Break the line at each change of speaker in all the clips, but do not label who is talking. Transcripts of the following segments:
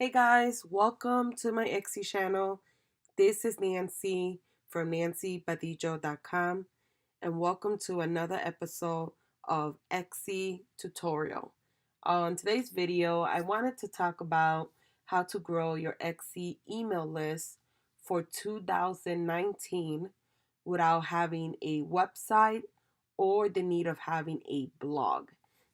Hey guys, welcome to my Etsy channel. This is Nancy from nancybadillo.com and welcome to another episode of Etsy tutorial. On today's video, I wanted to talk about how to grow your Etsy email list for 2019 without having a website or the need of having a blog.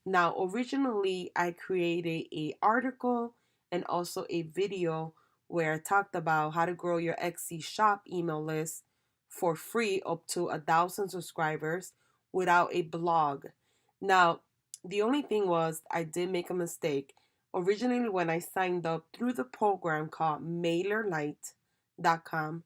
Now, originally I created an article and also a video where I talked about how to grow your Etsy shop email list for free up to 1,000 subscribers without a blog. Now, the only thing was I did make a mistake. Originally, when I signed up through the program called mailerlite.com,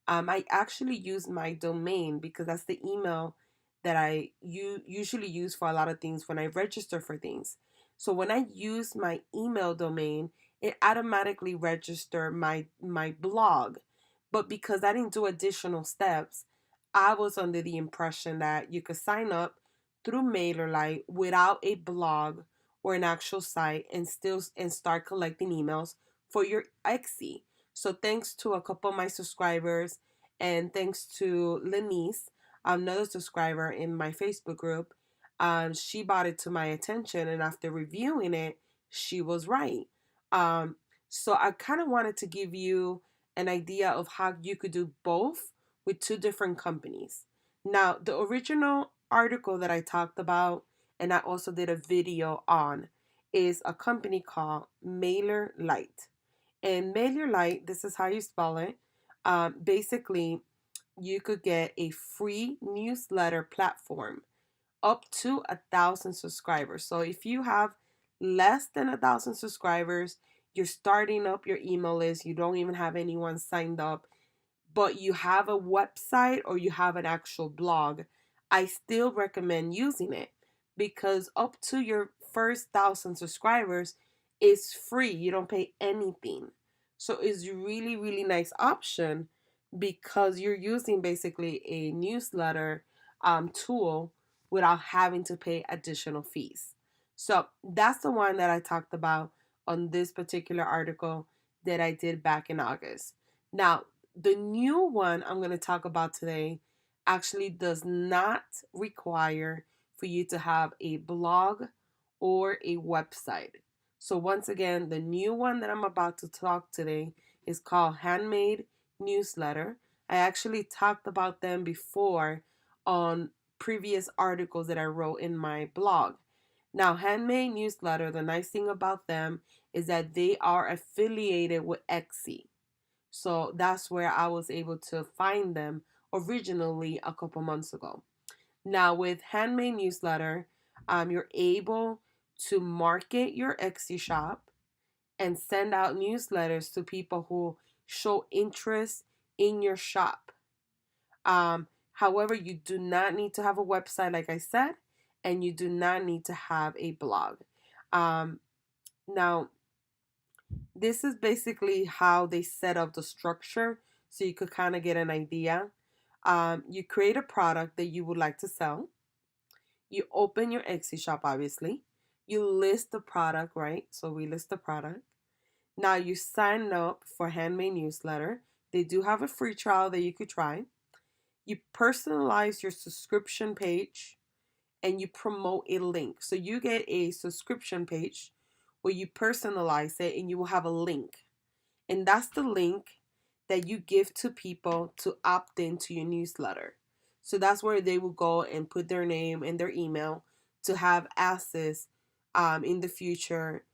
I actually used my domain because that's the email that I usually use for a lot of things when I register for things. So when I use my email domain, it automatically registered my blog. But because I didn't do additional steps, I was under the impression that you could sign up through MailerLite without a blog or an actual site and start collecting emails for your Etsy. So thanks to a couple of my subscribers and thanks to Lenise, another subscriber in my Facebook group, she brought it to my attention, and after reviewing it, she was right. Um, so I kind of wanted to give you an idea of how you could do both with two different companies. Now, the original article that I talked about, and I also did a video on, is a company called MailerLite. And MailerLite, this is how you spell it. Basically, you could get a free newsletter platform up to 1,000 subscribers. So if you have less than 1,000 subscribers, you're starting up your email list, you don't even have anyone signed up, but you have a website or you have an actual blog, I still recommend using it because up to your first 1,000 subscribers is free. You don't pay anything. So it's really, really nice option because you're using basically a newsletter tool without having to pay additional fees. So that's the one that I talked about on this particular article that I did back in August. Now, the new one I'm going to talk about today actually does not require for you to have a blog or a website. So, once again, the new one that I'm about to talk today is called Handmade Newsletter. I actually talked about them before on previous articles that I wrote in my blog. Now, Handmade Newsletter, the nice thing about them is that they are affiliated with Etsy. So that's where I was able to find them originally a couple months ago. Now, with Handmade Newsletter, you're able to market your Etsy shop and send out newsletters to people who show interest in your shop. However, you do not need to have a website, like I said, and you do not need to have a blog. Now, this is basically how they set up the structure so you could kind of get an idea. You create a product that you would like to sell. You open your Etsy shop, obviously. You list the product, right? So we list the product. Now you sign up for Handmade Newsletter. They do have a free trial that you could try. You personalize your subscription page and you promote a link. So you get a subscription page where you personalize it and you will have a link. And that's the link that you give to people to opt into your newsletter. So that's where they will go and put their name and their email to have access in the future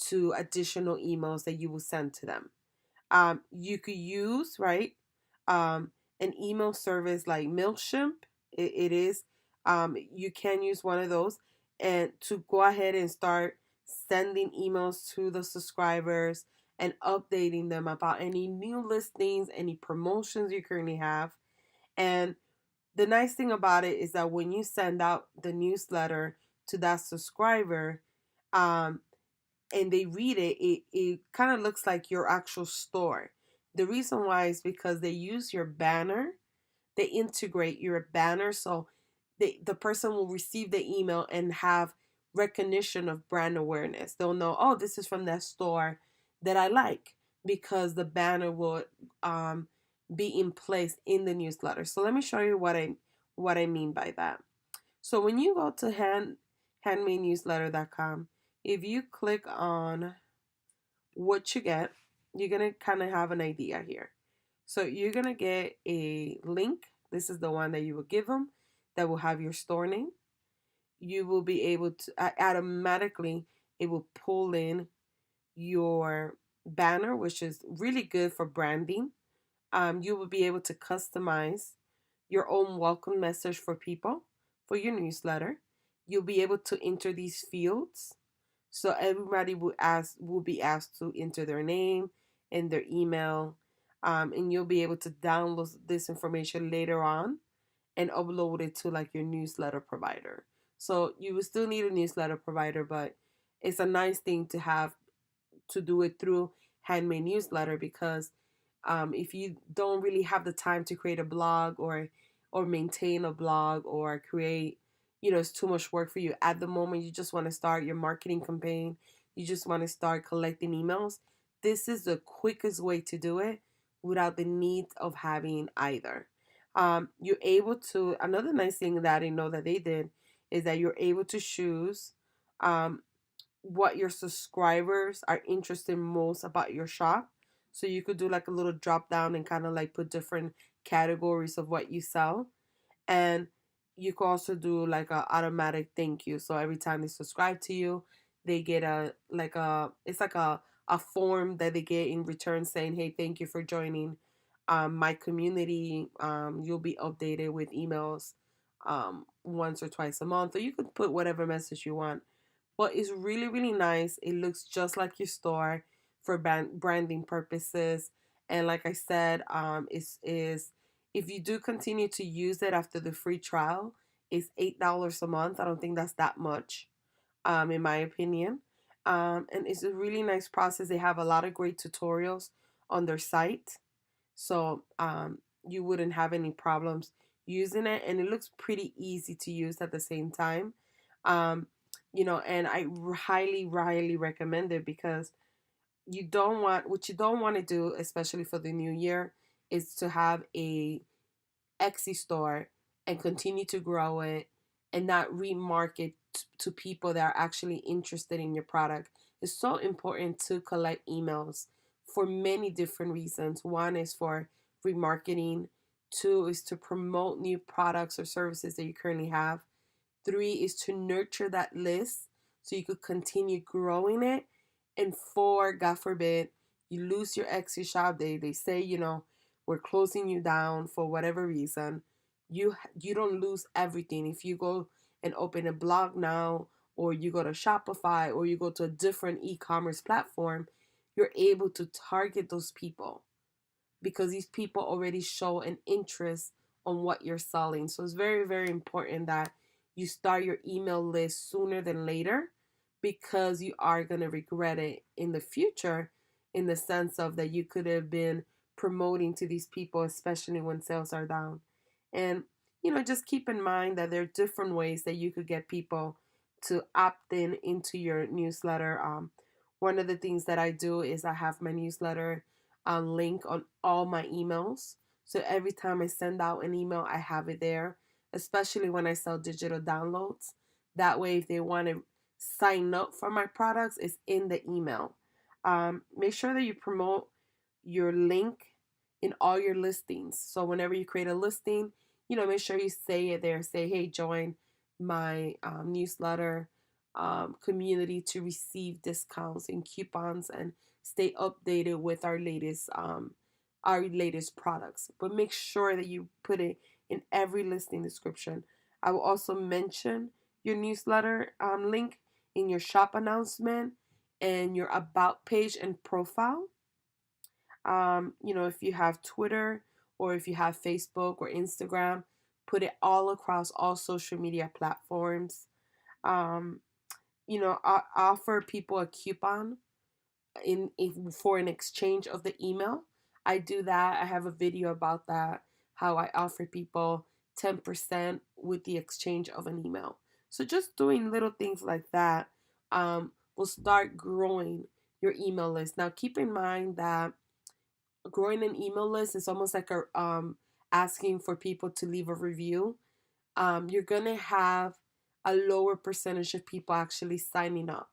to additional emails that you will send to them. You could use, right, an email service like MailChimp. It is, you can use one of those and to go ahead and start sending emails to the subscribers and updating them about any new listings, any promotions you currently have. And the nice thing about it is that when you send out the newsletter to that subscriber, um, and they read it, it kind of looks like your actual store. The reason why is because they use your banner, they integrate your banner so the person will receive the email and have recognition of brand awareness. They'll know, oh, this is from that store that I like, because the banner will um, be in place in the newsletter. So let me show you what I mean by that. So when you go to handmadenewsletter.com, if you click on what you get, you're gonna kind of have an idea here. So you're gonna get a link. This is the one that you will give them, that will have your store name. You will be able to automatically, it will pull in your banner, which is really good for branding. You will be able to customize your own welcome message for people for your newsletter. You'll be able to enter these fields, so everybody will be asked to enter their name and their email, and you'll be able to download this information later on and upload it to like your newsletter provider. So you will still need a newsletter provider, but it's a nice thing to have, to do it through Handmade Newsletter, because if you don't really have the time to create a blog, or maintain a blog, or create, it's too much work for you at the moment. You just want to start your marketing campaign. You just want to start collecting emails. This is the quickest way to do it without the need of having either. You're able to, another nice thing that I know that they did is that you're able to choose um, what your subscribers are interested most about your shop. So you could do like a little drop down and kind of like put different categories of what you sell. And you can also do like a automatic thank you. So every time they subscribe to you, they get it's like a form that they get in return saying, hey, thank you for joining my community. You'll be updated with emails once or twice a month. Or you could put whatever message you want, but it's really, really nice. It looks just like your store for branding purposes. And like I said, is if you do continue to use it after the free trial, it's $8 a month. I don't think that's that much, in my opinion. And it's a really nice process. They have a lot of great tutorials on their site, so you wouldn't have any problems using it, and it looks pretty easy to use at the same time. Um, and I highly, highly recommend it, because what you don't want to do, especially for the new year, is to have a Etsy store and continue to grow it and not remarket to people that are actually interested in your product. It's so important to collect emails for many different reasons. One is for remarketing, two is to promote new products or services that you currently have, three is to nurture that list so you could continue growing it. And four, God forbid, you lose your Etsy shop. They say, we're closing you down for whatever reason. You don't lose everything. If you go and open a blog now, or you go to Shopify, or you go to a different e-commerce platform, you're able to target those people, because these people already show an interest on what you're selling. So it's very, very important that you start your email list sooner than later, because you are going to regret it in the future, in the sense of that you could have been promoting to these people, especially when sales are down. And, just keep in mind that there are different ways that you could get people to opt in into your newsletter. One of the things that I do is I have my newsletter link on all my emails. So every time I send out an email, I have it there, especially when I sell digital downloads. That way, if they want to sign up for my products, it's in the email. Make sure that you promote your link in all your listings. So whenever you create a listing, make sure you say it there. Say, hey, join my newsletter community to receive discounts and coupons, and stay updated with our latest products. But make sure that you put it in every listing description. I will also mention your newsletter link in your shop announcement and your about page and profile. If you have Twitter, or if you have Facebook or Instagram, put it all across all social media platforms. Um, offer people a coupon for an exchange of the email. I do that. I have a video about that, how I offer people 10% with the exchange of an email. So just doing little things like that will start growing your email list. Now, keep in mind that growing an email list is almost like a asking for people to leave a review. You're gonna have a lower percentage of people actually signing up.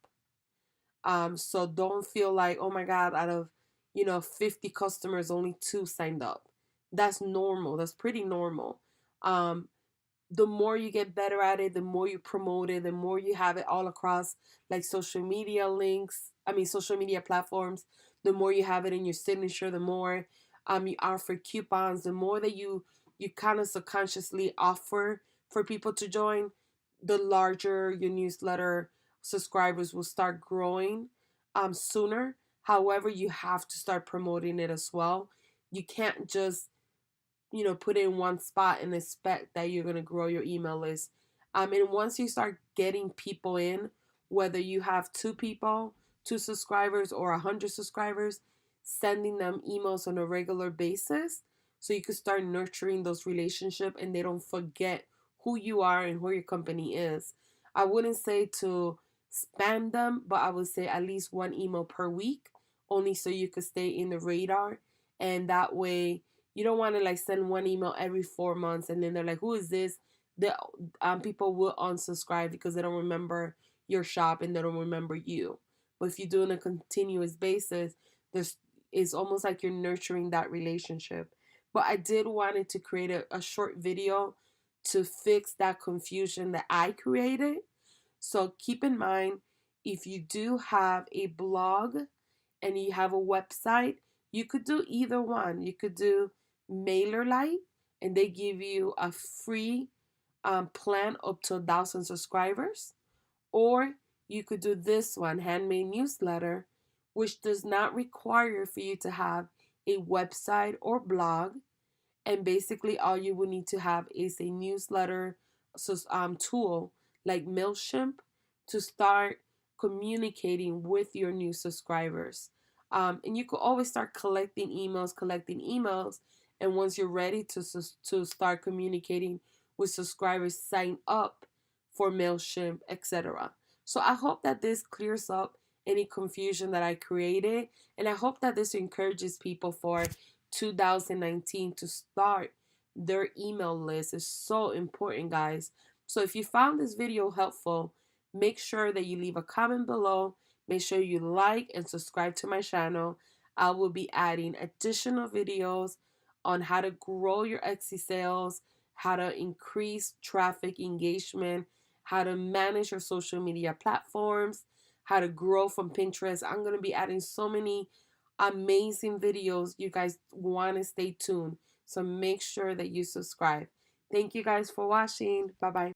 So don't feel like, oh my God, out of 50 customers, only two signed up. That's normal. That's pretty normal. Um, the more you get better at it, the more you promote it, the more you have it all across like social media links, social media platforms, the more you have it in your signature, the more you offer coupons, the more that you kind of subconsciously offer for people to join, the larger your newsletter subscribers will start growing sooner. However, you have to start promoting it as well. You can't just put it in one spot and expect that you're going to grow your email list. And once you start getting people in, whether you have two people, two subscribers, or 100 subscribers, sending them emails on a regular basis so you can start nurturing those relationships and they don't forget who you are and who your company is. I wouldn't say to spam them, but I would say at least one email per week, only so you could stay in the radar. And that way, you don't want to like send one email every 4 months and then they're like, who is this? The people will unsubscribe because they don't remember your shop and they don't remember you. But if you do it on a continuous basis, there's it's almost like you're nurturing that relationship. But I did wanted to create a short video to fix that confusion that I created. So keep in mind, if you do have a blog and you have a website, you could do either one. You could do MailerLite, and they give you a free plan up to 1,000 subscribers, or you could do this one, Handmade Newsletter, which does not require for you to have a website or blog, and basically all you will need to have is a newsletter tool like MailChimp to start communicating with your new subscribers. And you could always start collecting emails, and once you're ready to start communicating with subscribers, sign up for MailChimp, etc. So I hope that this clears up any confusion that I created, and I hope that this encourages people for 2019 to start their email list. Is so important, guys. So if you found this video helpful, make sure that you leave a comment below. Make sure you like and subscribe to my channel. I will be adding additional videos on how to grow your Etsy sales, how to increase traffic engagement, how to manage your social media platforms, how to grow from Pinterest. I'm going to be adding so many amazing videos. You guys want to stay tuned. So make sure that you subscribe. Thank you guys for watching. Bye bye.